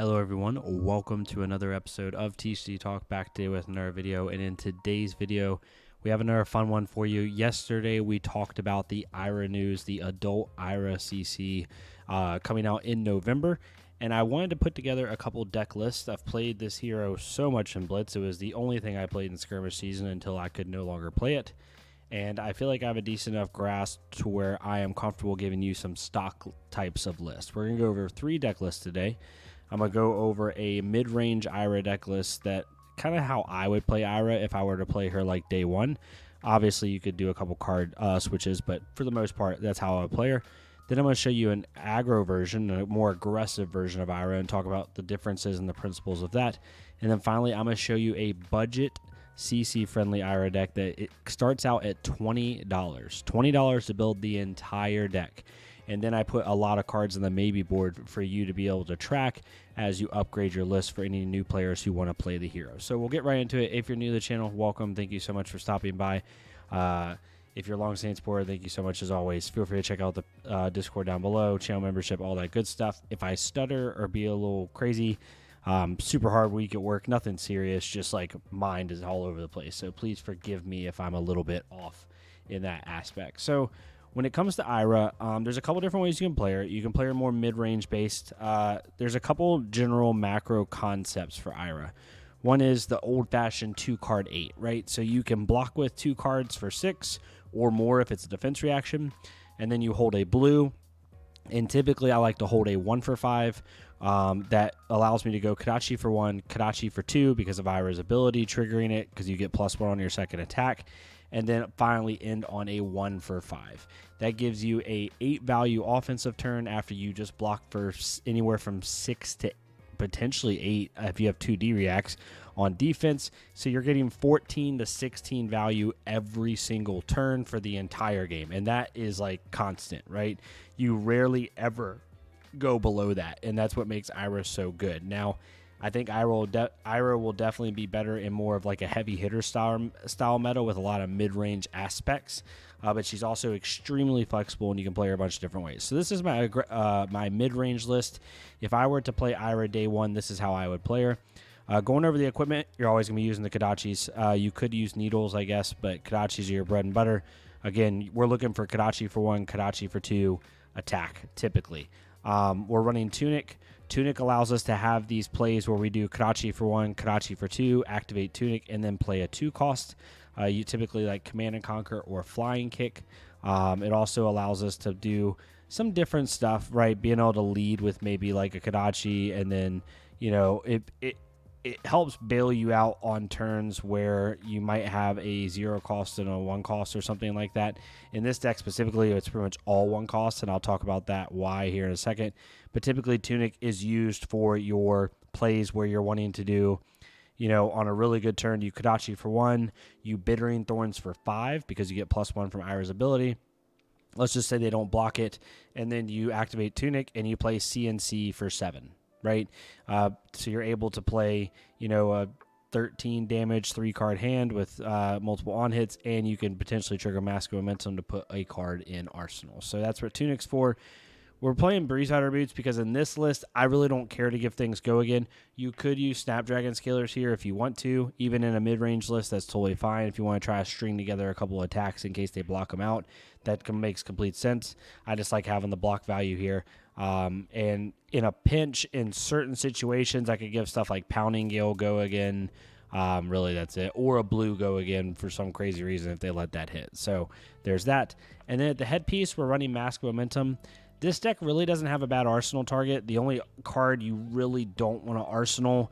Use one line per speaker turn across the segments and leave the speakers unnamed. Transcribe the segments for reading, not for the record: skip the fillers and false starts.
Hello everyone, welcome to another episode of TCG Talk, back today with another video. And in today's video, we have another fun one for you. Yesterday we talked about the IRA news, the adult IRA CC coming out in November. And I wanted to put together a couple deck lists. I've played this hero so much in Blitz. It was the only thing I played in skirmish season until I could no longer play it. And I feel like I have a decent enough grasp to where I am comfortable giving you some stock types of lists. We're going to go over 3 deck lists today. I'm going to go over a mid-range IRA deck list that kind of how I would play IRA if I were to play her like day one. Obviously, you could do a couple card switches, but for the most part, that's how I would play her. Then I'm going to show you an aggro version, a more aggressive version of IRA, and talk about the differences and the principles of that. And then finally, I'm going to show you a budget CC-friendly IRA deck that it starts out at $20. $20 to build the entire deck. And then I put a lot of cards on the maybe board for you to be able to track as you upgrade your list for any new players who want to play the hero. So we'll get right into it. If you're new to the channel, welcome. Thank you so much for stopping by. If you're a long-standing supporter, thank you so much as always. Feel free to check out the Discord down below, channel membership, all that good stuff. If I stutter or be a little crazy, super hard week at work, nothing serious, just like mind is all over the place. So please forgive me if I'm a little bit off in that aspect. So when it comes to IRA, there's a couple different ways you can play her. You can play her more mid-range based. There's a couple general macro concepts for IRA. One is the old-fashioned 2-card 8, right? So you can block with 2 cards for 6 or more if it's a defense reaction, and then you hold a blue. And typically I like to hold a 1 for 5 that allows me to go Kadachi for 1, Kadachi for 2 because of IRA's ability, triggering it because you get +1 on your second attack. And then finally end on a 1 for 5. That gives you a 8 value offensive turn after you just block for anywhere from 6 to potentially 8 if you have 2D reacts on defense. So you're getting 14 to 16 value every single turn for the entire game. And that is like constant, right? You rarely ever go below that. And that's what makes IRA so good. Now, I think IRA will definitely be better in more of like a heavy hitter style meta with a lot of mid-range aspects, but she's also extremely flexible and you can play her a bunch of different ways. So this is my my mid-range list. If I were to play IRA day one, this is how I would play her. Going over the equipment, you're always going to be using the Kadachis. You could use needles, I guess, but Kadachis are your bread and butter. Again, we're looking for Kadachi for 1, Kadachi for 2, attack, typically. We're running Tunic. Tunic allows us to have these plays where we do Kadachi for 1, Kadachi for 2, activate Tunic, and then play a 2 cost. You typically like Command and Conquer or Flying Kick. It also allows us to do some different stuff, right? Being able to lead with maybe like a Kadachi, and then, you know, it helps bail you out on turns where you might have a 0 cost and a 1 cost or something like that. In this deck specifically, it's pretty much all 1 cost, and I'll talk about that why here in a second. But typically, Tunic is used for your plays where you're wanting to do, you know, on a really good turn, you Kadachi for 1, you Bittering Thorns for 5 because you get +1 from Ira's ability. Let's just say they don't block it, and then you activate Tunic and you play CNC for 7. Right? So you're able to play, you know, a 13 damage 3-card hand with multiple on hits, and you can potentially trigger Mask of Momentum to put a card in Arsenal. So that's what Tunic's for. We're playing Breeze Rider Boots because in this list, I really don't care to give things go again. You could use Snapdragon Scalers here if you want to. Even in a mid-range list, that's totally fine. If you want to try to string together a couple of attacks in case they block them out, that makes complete sense. I just like having the block value here. And in a pinch, in certain situations, I could give stuff like Pounding Gale go again. Really, that's it. Or a blue go again for some crazy reason if they let that hit. So there's that. And then at the headpiece, we're running Mask of Momentum. This deck really doesn't have a bad Arsenal target. The only card you really don't want to Arsenal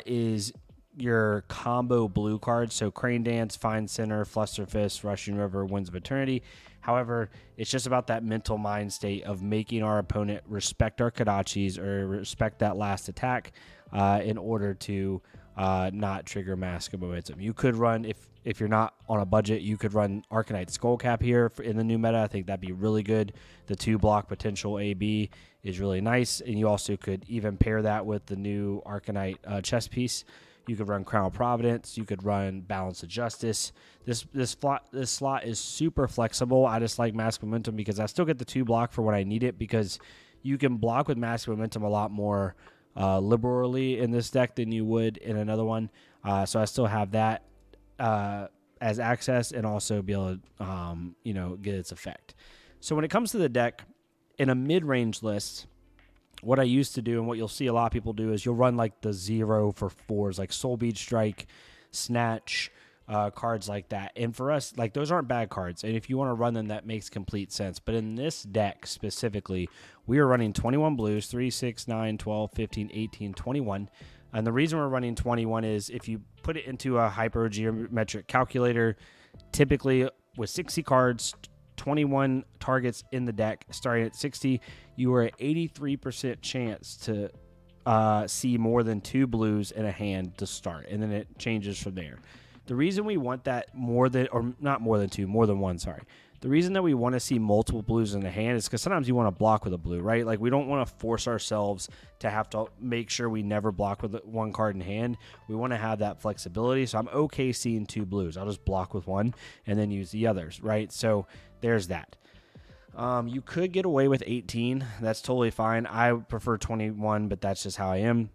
is your combo blue cards. So Crane Dance, Find Center, Fluster Fist, Rushing River, Winds of Eternity. However, it's just about that mental mind state of making our opponent respect our Kadachis or respect that last attack in order to not trigger Mask of Momentum. You could run, if you're not on a budget, you could run Arcanite Skullcap here in the new meta. I think that'd be really good. The 2-block potential AB is really nice, and you also could even pair that with the new Arcanite chess piece. You could run Crown of Providence. You could run Balance of Justice. This slot is super flexible. I just like Mask Momentum because I still get the 2 block for when I need it, because you can block with Mask Momentum a lot more liberally in this deck than you would in another one. So I still have that as access and also be able to, get its effect. So when it comes to the deck, in a mid-range list, what I used to do and what you'll see a lot of people do is you'll run like the 0 for 4s, like Soul Bead Strike, Snatch, cards like that. And for us, like those aren't bad cards. And if you want to run them, that makes complete sense. But in this deck specifically, we are running 21 blues, 3, 6, 9, 12, 15, 18, 21. And the reason we're running 21 is if you put it into a hypergeometric calculator, typically with 60 cards, 21 targets in the deck, starting at 60, you are at 83% chance to see more than 2 blues in a hand to start, and then it changes from there. The reason we want that more than 1, sorry. The reason that we want to see multiple blues in the hand is because sometimes you want to block with a blue, right? Like we don't want to force ourselves to have to make sure we never block with one card in hand. We want to have that flexibility. So I'm okay seeing 2 blues. I'll just block with one and then use the others, right? So there's that. You could get away with 18. That's totally fine. I prefer 21, but that's just how I am.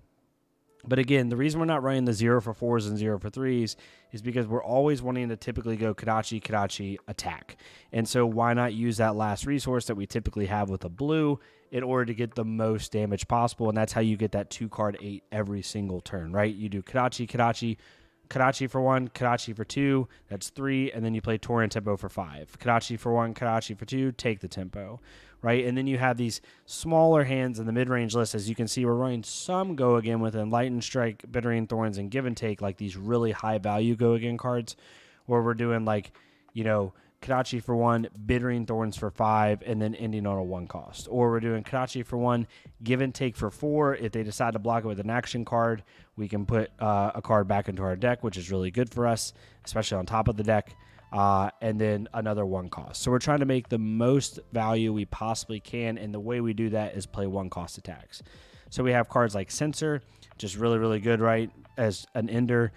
But again, the reason we're not running the 0 for 4s and 0 for 3s is because we're always wanting to typically go Kadachi, attack. And so why not use that last resource that we typically have with a blue in order to get the most damage possible? And that's how you get that 2-card 8 every single turn, right? You do Kadachi for 1, Kadachi for 2, that's 3, and then you play Torrent Tempo for 5. Kadachi for 1, Kadachi for 2, take the tempo, right? And then you have these smaller hands in the mid-range list. As you can see, we're running some Go Again with Enlightened Strike, Bittering Thorns, and Give and Take, like these really high-value Go Again cards, where we're doing like, Kadachi for 1, Bittering Thorns for 5, and then ending on a 1 cost. Or we're doing Kadachi for 1, Give and Take for 4. If they decide to block it with an action card, we can put a card back into our deck, which is really good for us, especially on top of the deck. And then another 1 cost. So we're trying to make the most value we possibly can, and the way we do that is play 1 cost attacks. So we have cards like Censor, just really, really good, right, as an ender.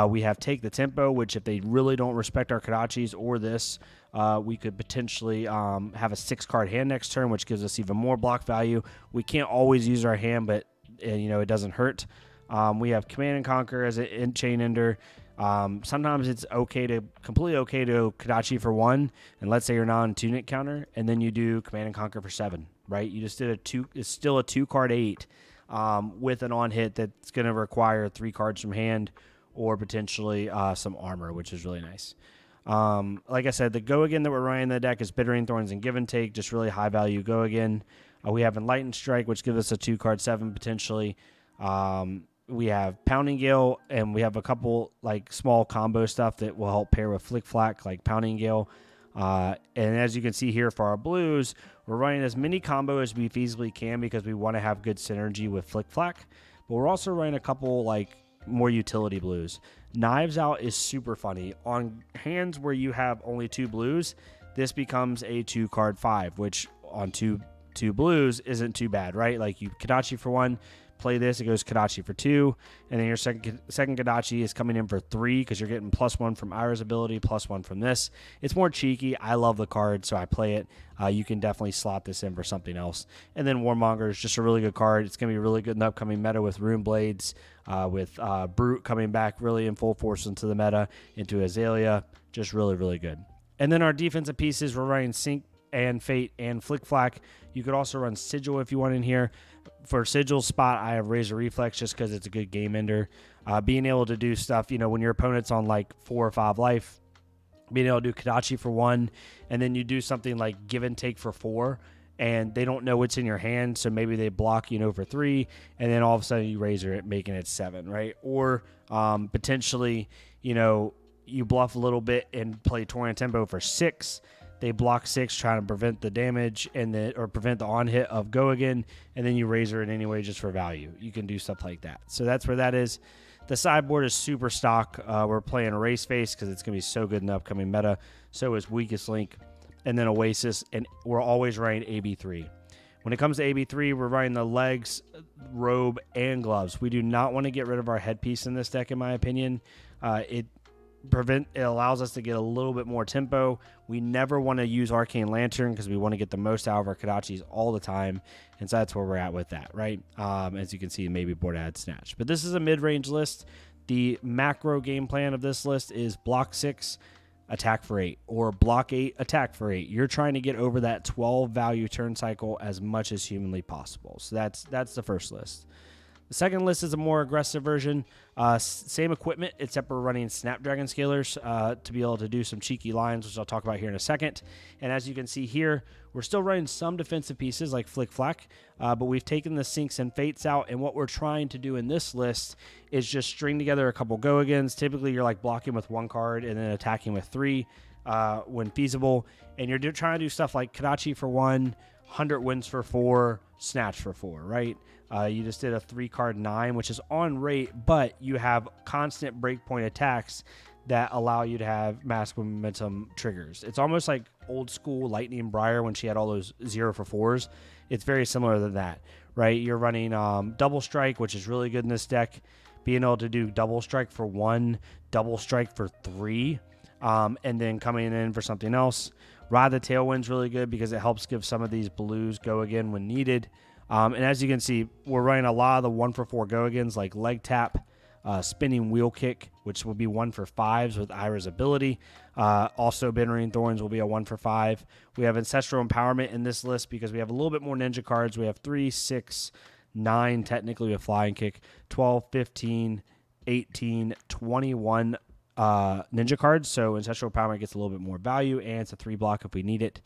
We have Take the Tempo, which if they really don't respect our Kadachis or this, we could potentially have a 6-card hand next turn, which gives us even more block value. We can't always use our hand, but it doesn't hurt. We have Command and Conquer as a chain ender. Sometimes it's completely okay to Kadachi for 1, and let's say you're not on a 2-knit counter, and then you do Command and Conquer for 7, right? You just did it's still a 2-card 8 with an on hit that's going to require 3 cards from hand or potentially some armor, which is really nice. Like I said, the Go Again that we're running in the deck is Bittering Thorns and Give and Take, just really high value Go Again. We have Enlightened Strike, which gives us a 2-card 7 potentially. We have Pounding Gale, and we have a couple like small combo stuff that will help pair with Flick Flack, like Pounding Gale. And as you can see here for our blues, we're running as many combo as we feasibly can because we want to have good synergy with Flick Flack. But we're also running a couple like more utility blues. Knives Out is super funny. On hands where you have only 2 blues, this becomes a 2-card 5, which on two blues isn't too bad, right? Like you Kadachi for 1, play this, it goes Kadachi for 2, and then your second Kadachi is coming in for 3 because you're getting +1 from Ira's ability, +1 from this. It's more cheeky. I love the card, so I play it. You can definitely slot this in for something else. And then Warmonger is just a really good card. It's going to be really good in the upcoming meta with Rune Blades, with Brute coming back really in full force into the meta, into Azalea. Just really, really good. And then our defensive pieces, we're running Sync and Fate and Flick Flack. You could also run Sigil if you want in here. For Sigil's spot, I have Razor Reflex just because it's a good game ender. Being able to do stuff, when your opponent's on like 4 or 5 life, being able to do Kadachi for 1, and then you do something like Give and Take for 4, and they don't know what's in your hand, so maybe they block, for 3, and then all of a sudden you Razor it, making it 7, right? Or potentially, you bluff a little bit and play Torrent Tempo for 6. They block 6, trying to prevent the damage or prevent the on hit of Go Again, and then you Razor it anyway just for value. You can do stuff like that. So that's where that is. The sideboard is super stock. We're playing Erase Face because it's going to be so good in the upcoming meta. So is Weakest Link, and then Oasis, and we're always running AB3. When it comes to AB3, we're running the legs, robe, and gloves. We do not want to get rid of our headpiece in this deck, in my opinion. it allows us to get a little bit more tempo. We never want to use Arcane Lantern because we want to get the most out of our Kodachis all the time, and so that's where we're at with that, right? As you can see, maybe board ad snatch, but this is a mid-range list. The macro game plan of this list is block 6, attack for 8, or block 8, attack for 8. You're trying to get over that 12 value turn cycle as much as humanly possible. So that's the first list. The second list is a more aggressive version. Same equipment, except we're running Snapdragon Scalers to be able to do some cheeky lines, which I'll talk about here in a second. And as you can see here, we're still running some defensive pieces like Flick Flack, but we've taken the Sinks and Fates out. And what we're trying to do in this list is just string together a couple go-agains. Typically, you're like blocking with 1 card and then attacking with 3 when feasible. And you're trying to do stuff like Kodachi for 1, 100 wins for 4, Snatch for 4, right? You just did a 3-card 9, which is on rate, but you have constant breakpoint attacks that allow you to have massive momentum triggers. It's almost like old school Lightning Briar when she had all those 0 for 4s. It's very similar to that, right? You're running Double Strike, which is really good in this deck. Being able to do Double Strike for 1, Double Strike for 3, and then coming in for something else. Ride the Tailwind's really good because it helps give some of these blues go again when needed. And as you can see, we're running a lot of the 1 for 4 go-agains like Leg Tap, Spinning Wheel Kick, which will be 1 for 5s with Ira's ability. Also, Bending Thorns will be a 1 for 5. We have Ancestral Empowerment in this list because we have a little bit more ninja cards. We have 3, 6, 9 technically with Flying Kick, 12, 15, 18, 21 ninja cards. So Ancestral Empowerment gets a little bit more value, and it's a 3 block if we need it.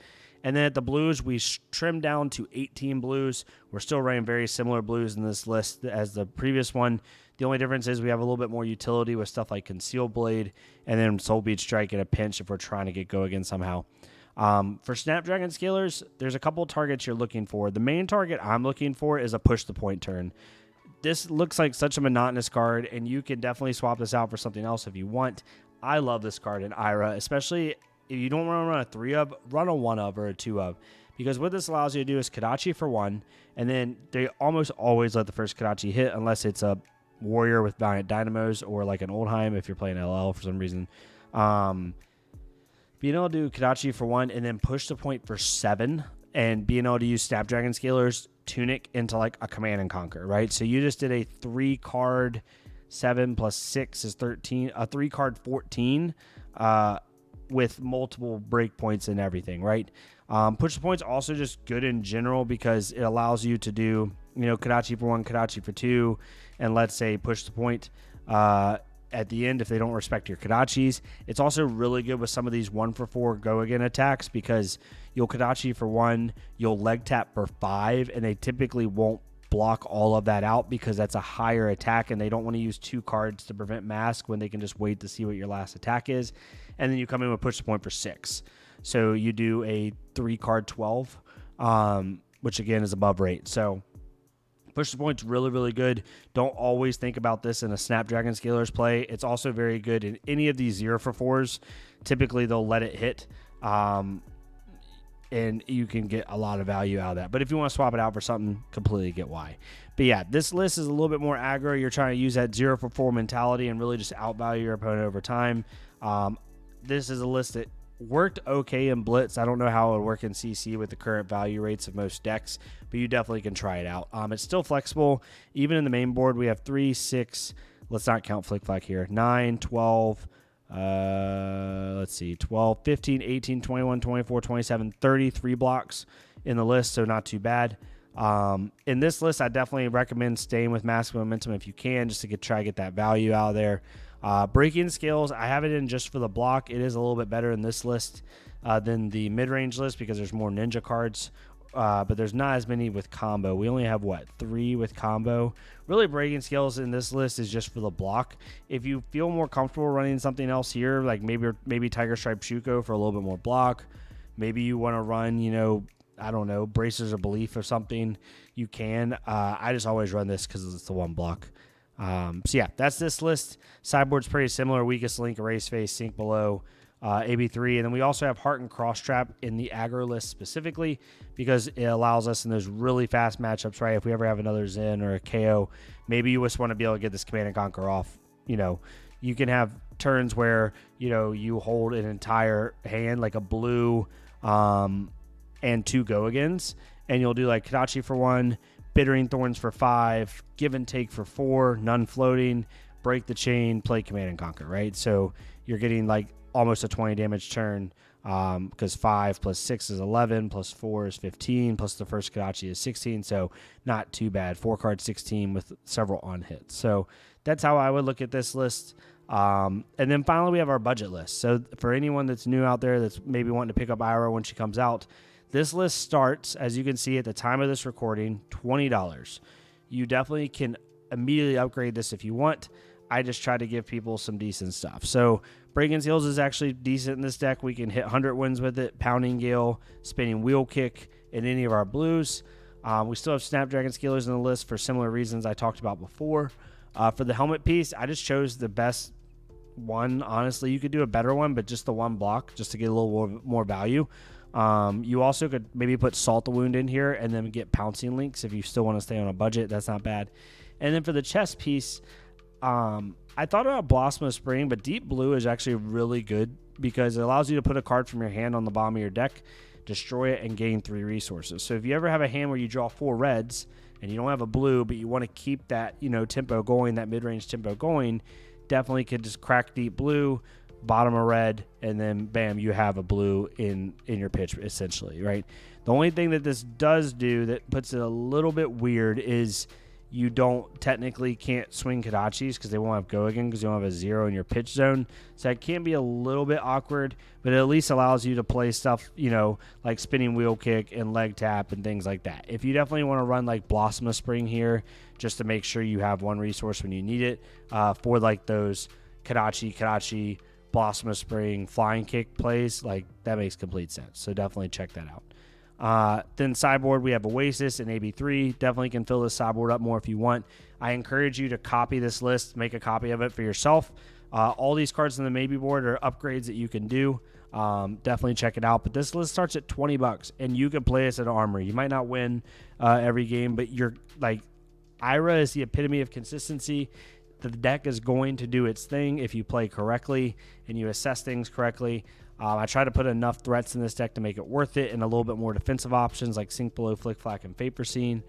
And then at the blues, we trimmed down to 18 blues. We're still running very similar blues in this list as the previous one. The only difference is we have a little bit more utility with stuff like Concealed Blade and then Soul Beat Strike in a pinch if we're trying to get go again somehow. For Snapdragon Scalers, there's a couple targets you're looking for. The main target I'm looking for is a push the point turn. This looks like such a monotonous card, and you can definitely swap this out for something else if you want. I love this card in Ira, especially if you don't want to run a 3 of, run a 1 of or a 2 of. Because what this allows you to do is Kodachi for 1, and then they almost always let the first Kodachi hit unless it's a Warrior with Valiant Dynamos or like an Oldheim if you're playing LL for some reason. Being able to do Kodachi for 1 and then push the point for 7 and being able to use Snapdragon Scalers Tunic into like a Command and Conquer, right? So you just did a 3-card 7 plus 6 is 13, a 3-card 14 with multiple breakpoints and everything, right? Push the point's also just good in general because it allows you to do, Kodachi for 1, Kodachi for 2, and let's say push the point at the end if they don't respect your Kodachis. It's also really good with some of these 1 for 4 go again attacks because you'll Kodachi for 1, you'll leg tap for 5, and they typically won't block all of that out because that's a higher attack and they don't want to use 2 cards to prevent mask when they can just wait to see what your last attack is. And then you come in with push the point for 6. So you do a 3-card 12, which again is above rate. So push the point's really, really good. Don't always think about this in a Snapdragon Scalers play. It's also very good in any of these 0 for 4s. Typically they'll let it hit. And you can get a lot of value out of that. But if you want to swap it out for something, completely get why. But yeah, this list is a little bit more aggro. You're trying to use that 0 for 4 mentality and really just outvalue your opponent over time. This is a list that worked okay in Blitz. I don't know how it would work in CC with the current value rates of most decks, but you definitely can try it out. It's still flexible. Even in the main board, we have 3, 6, let's not count Flick Flack here, 9, 12, let's see, 12, 15, 18, 21, 24, 27, 33 blocks in the list, so not too bad. In this list, I definitely recommend staying with Massive Momentum if you can, just to try to get that value out of there. Breaking Scales, I have it in just for the block. It is a little bit better in this list than the mid-range list because there's more ninja cards, but there's not as many with combo. We only have, 3 with combo. Really, Breaking Scales in this list is just for the block. If you feel more comfortable running something else here, like maybe Tiger Stripe Shuko for a little bit more block, maybe you want to run, I don't know, Bracers of Belief or something, you can. I just always run this because it's the 1 block. So yeah, that's this list. Sideboard's pretty similar. Weakest Link, Erase Face, Sink Below, AB3. And then we also have Heart and Cross Trap in the aggro list specifically because it allows us in those really fast matchups, right? If we ever have another Zen or a KO, maybe you just want to be able to get this Command and Conquer off. You can have turns where, you hold an entire hand, like a blue and 2 go-agains, and you'll do like Kadachi for 1, Bittering Thorns for 5, Give and Take for 4, None Floating, Break the Chain, play Command and Conquer, right? So you're getting like almost a 20 damage turn, because 5 plus 6 is 11, plus 4 is 15, plus the first Kadachi is 16, so not too bad. 4 card 16 with several on hits. So that's how I would look at this list. And then finally, we have our budget list. So for anyone that's new out there that's maybe wanting to pick up Ira when she comes out, this list starts, as you can see at the time of this recording, $20. You definitely can immediately upgrade this if you want. I just try to give people some decent stuff. So Breaking Seals is actually decent in this deck. We can hit 100 wins with it, Pounding Gale, Spinning Wheel Kick, and any of our blues. We still have Snapdragon Scalers in the list for similar reasons I talked about before. For the helmet piece, I just chose the best one. Honestly, you could do a better one, but just the 1 block just to get a little more value. You also could maybe put Salt the Wound in here and then get Pouncing Links if you still want to stay on a budget. That's not bad. And then for the chest piece, I thought about Blossom of Spring, but Deep Blue is actually really good because it allows you to put a card from your hand on the bottom of your deck, destroy it, and gain 3 resources. So if you ever have a hand where you draw 4 reds and you don't have a blue, but you want to keep that, tempo going, that mid-range tempo going, definitely could just crack Deep Blue, bottom a red, and then bam, you have a blue in your pitch, essentially, right? The only thing that this does do that puts it a little bit weird is you can't swing Kadachis because they won't have go again because you don't have a 0 in your pitch zone. So it can be a little bit awkward, but it at least allows you to play stuff, like Spinning Wheel Kick and Leg Tap and things like that. If you definitely want to run like Blossom of Spring here, just to make sure you have 1 resource when you need it, for like those Kadachi, Blossom of Spring, Flying Kick plays, like that makes complete sense. So definitely check that out. Then sideboard, we have Oasis and AB3. Definitely can fill this sideboard up more if you want. I encourage you to copy this list, make a copy of it for yourself. All these cards in the maybe board are upgrades that you can do. Definitely check it out. But this list starts at $20, and you can play this at Armory. You might not win every game, but you're like, Ira is the epitome of consistency. The deck is going to do its thing if you play correctly and you assess things correctly. I try to put enough threats in this deck to make it worth it, and a little bit more defensive options like Sink Below, Flick Flack, and Vapor Scene.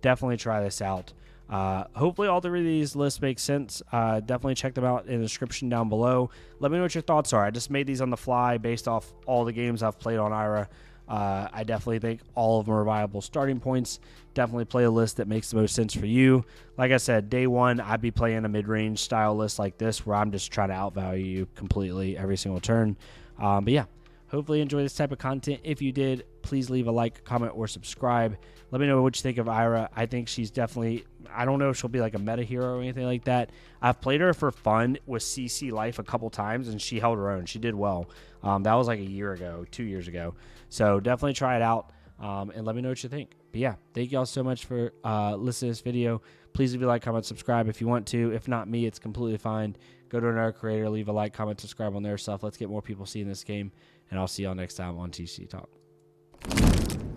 Definitely try this out. Hopefully all 3 of these lists make sense. Definitely check them out in the description down below. Let me know what your thoughts are. I just made these on the fly based off all the games I've played on Ira. I definitely think all of them are viable starting points. Definitely play a list that makes the most sense for you. Like I said, day 1, I'd be playing a mid-range style list like this where I'm just trying to outvalue you completely every single turn. But yeah, hopefully you enjoy this type of content. If you did, please leave a like, comment, or subscribe. Let me know what you think of Ira. I think she's definitely, I don't know if she'll be like a meta hero or anything like that. I've played her for fun with CC Life a couple times, and she held her own. She did well. That was like a year ago, 2 years ago. So definitely try it out, and let me know what you think. But yeah, thank you all so much for listening to this video. Please leave a like, comment, subscribe if you want to. If not me, it's completely fine. Go to another creator, leave a like, comment, subscribe on their stuff. Let's get more people seeing this game, and I'll see y'all next time on TCG Talk.